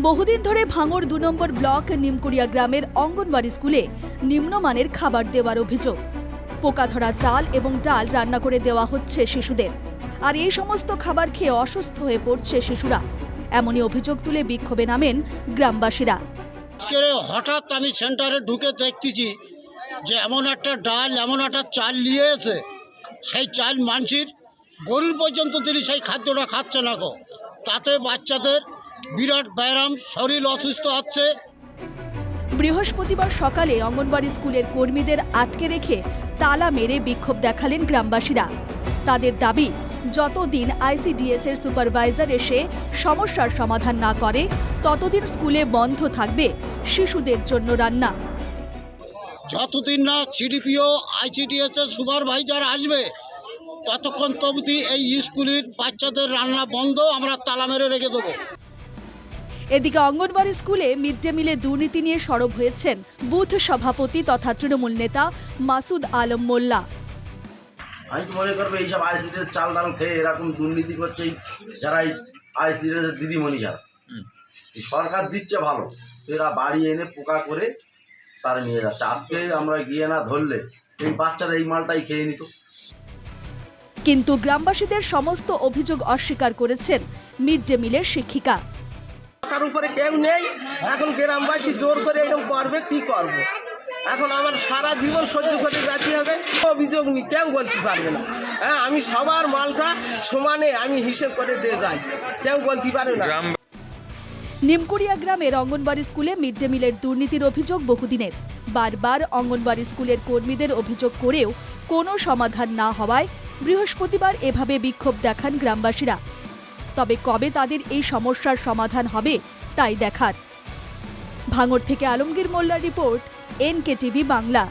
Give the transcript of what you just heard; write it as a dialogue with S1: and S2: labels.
S1: বহুদিন ধরে ভাঙড় ২ নম্বর ব্লক নিমকুড়িয়া গ্রামের অঙ্গনওয়াড়ি স্কুলে নিম্নমানের খাবার দেওয়ার অভিযোগ। পোকা ধরা চাল এবং ডাল রান্না করে দেওয়া হচ্ছে শিশুদের, আর এই সমস্ত খাবার খেয়ে অসুস্থ হয়ে পড়ছে শিশুরা। এমনই অভিযোগ তুলে বিক্ষোভে নামেন গ্রামবাসীরা।
S2: হঠাৎ আমি সেন্টারে ঢুকে দেখতেছি যে এমন একটা ডাল, এমন একটা চাল নিয়ে এসে সেই চাল মানসির গরুর পর্যন্ত তিনি সেই খাদ্যটা খাচ্ছে না গো। তাতে বাচ্চাদের বিরাট ব্যায়াম, শরীর অসুস্থ হচ্ছে।
S1: বৃহস্পতিবার সকালে অঙ্গনওয়াড়ি স্কুলের কর্মীদের আটকে রেখে তালা মেরে বিক্ষোভ দেখালেন গ্রামবাসীরা। তাদের দাবি, যতদিন আইসিডিএস এর সুপারভাইজার এসে সমস্যার সমাধান না করে ততদিন স্কুলে বন্ধ থাকবে শিশুদের জন্য রান্না।
S2: যতদিন না সিডিপিও আইসিডিএস এর সুপারভাইজার আসবে ততক্ষণ অবধি এই স্কুলের বাচ্চাদের রান্না বন্ধ, আমরা তালা মেরে রেখে দেবো।
S1: এদিকে অঙ্গনওয়াড়ি স্কুলে মিড ডে মিলে দুর্নীতি নিয়ে সরব হয়েছেন বুথ সভাপতি তথা তৃণমূল নেতা মাসুদ আলম মোল্লা।
S3: আমি তো মনে করবো এইসব আইসিডিএস চাল ডাল খেয়ে এরকম দুর্নীতি করছে যারা এই আইসিডিএস দিদিমণি, যারা এই সরকার দিচ্ছে ভালো, এরা বাড়ি এনে পোকা করে তারা নিয়ে যাচ্ছে। আজকে আমরা গিয়ে না ধরলে এই বাচ্চারা এই মালটাই খেয়ে নিত।
S1: কিন্তু গ্রামবাসীদের সমস্ত অভিযোগ অস্বীকার করেছেন মিড ডে মিলের শিক্ষিকা।
S4: টাকার উপরে কেউ নেই, এখন গ্রামবাসী জোর করে এরকম করবে, কি করব। এখন আমার সারা জীবন সহ্য করতে যেতে হবে। অভিযোগ নিয়ে কেউ বলতে পারবে না। হ্যাঁ, আমি সবার মালটা সমানে আমি হিসেব করে দিয়ে যাই, কেউ বলতে পারবে না।
S1: নিমকুড়িয়া গ্রামের অঙ্গনওয়াড়ি স্কুলে মিড ডে মিলের দুর্নীতির অভিযোগ বহুদিনের। বারবার অঙ্গনওয়াড়ি স্কুলের কর্মীদের অভিযোগ করেও কোনো সমাধান না হওয়ায় বৃহস্পতিবার এভাবে বিক্ষোভ দেখান গ্রামবাসীরা। তবে কবে তাদের এই সমস্যার সমাধান হবে তাই দেখার। ভাঙড় থেকে আলমগীর মোল্লার রিপোর্ট, NKTV বাংলা।